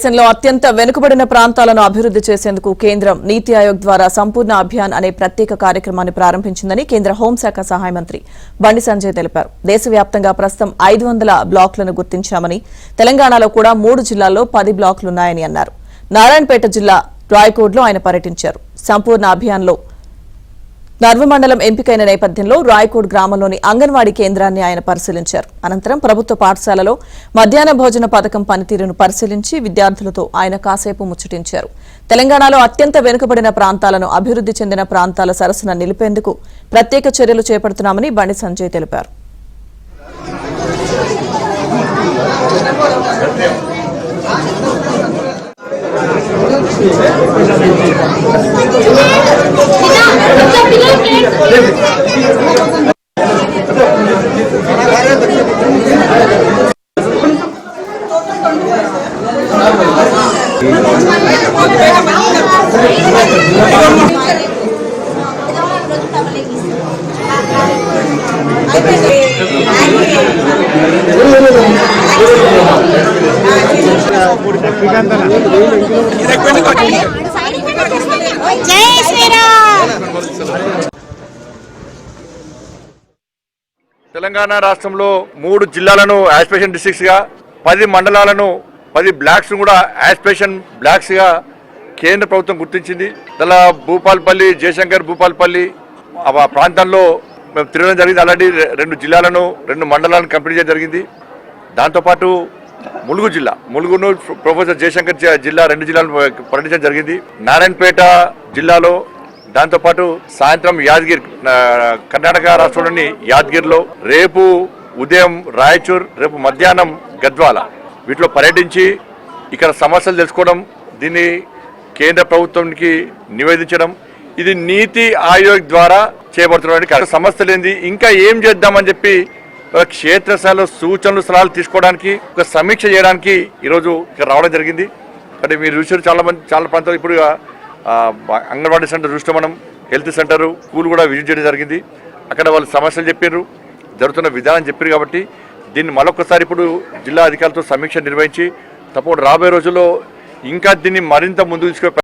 దేశంలో అత్యంత వెనుకబడిన ప్రాంతాలను అభివృద్ధి చేసేందుకు కేంద్రం నీతి ఆయోగ్ ద్వారా సంపూర్ణ అభియాన్ అనే ప్రత్యేక కార్యక్రమాన్ని ప్రారంభించిందని కేంద్ర హోంశాఖ సహాయ మంత్రి బండి సంజయ్ తెలిపారు. దేశవ్యాప్తంగా ప్రస్తుతం 500 బ్లాకులను గుర్తించామని, తెలంగాణలో కూడా 3 జిల్లాల్లో 10 బ్లాకులున్నాయని అన్నారు. నారాయణపేట జిల్లా రాయకోడ్లో ఆయన పర్యటించారు. సంపూర్ణ అభియాన్లో నర్వ మండలం ఎంపికైన నేపథ్యంలో రాయకోడ్ గ్రామంలోని అంగన్వాడీ కేంద్రాన్ని ఆయన పరిశీలించారు. అనంతరం ప్రభుత్వ పాఠశాలలో మధ్యాహ్న భోజన పథకం పనితీరును పరిశీలించి విద్యార్థులతో ఆయన కాసేపు ముచ్చటించారు. తెలంగాణలో అత్యంత వెనుకబడిన ప్రాంతాలను అభివృద్ధి చెందిన ప్రాంతాల సరసన నిలిపేందుకు ప్రత్యేక చర్యలు చేపడుతున్నామని బండి సంజయ్ తెలిపారు. తెలంగాణ రాష్ట్రంలో 3 జిల్లాలను యాస్పిరేషన్ డిస్ట్రిక్ట్స్ గా, 10 మండలాలను 10 బ్లాక్స్ కూడా యాస్పిరేషన్ బ్లాక్స్ గా కేంద్ర ప్రభుత్వం గుర్తించింది. ఇలా భూపాల్పల్లి, జయశంకర్ భూపాల్పల్లి ఆ ప్రాంతంలో మేము తిరగడం జరిగింది. ఆల్రెడీ 2 జిల్లాలను 2 మండలాలను కంప్లీట్ చేయడం జరిగింది. దాంతోపాటు ములుగు జిల్లా, ములుగును ప్రొఫెసర్ జయశంకర్ జిల్లా 2 జిల్లాలను పర్యటించడం జరిగింది. నారాయణపేట జిల్లాలో, దాంతోపాటు సాయంత్రం యాదగిరి, కర్ణాటక రాష్ట్రంలోని యాదగిరిలో, రేపు ఉదయం రాయచూర్, రేపు మధ్యాహ్నం గద్వాల, వీటిలో పర్యటించి ఇక్కడ సమస్యలు తెలుసుకోవడం, దీన్ని కేంద్ర ప్రభుత్వానికి నివేదించడం, ఇది నీతి ఆయోగ్ ద్వారా చేయబడుతున్న సమస్యలు ఏంది, ఇంకా ఏం చేద్దామని చెప్పి క్షేత్రస్థాయిలో సూచనలు సలహాలు తీసుకోవడానికి, ఒక సమీక్ష చేయడానికి ఈరోజు ఇక్కడ రావడం జరిగింది. అంటే మీరు చూసారు, చాలా ప్రాంతాలు ఇప్పుడు అంగన్వాడీ సెంటర్ చూస్తే మనం హెల్త్ సెంటర్, స్కూల్ కూడా విజిట్ చేయడం జరిగింది. అక్కడ వాళ్ళు సమస్యలు చెప్పారు, జరుగుతున్న విధానం చెప్పారు. కాబట్టి దీన్ని మరొకసారి ఇప్పుడు జిల్లా అధికారులతో సమీక్ష నిర్వహించి తప్పకుండా రాబోయే రోజుల్లో ఇంకా దీన్ని మరింత ముందుకు తీసుకు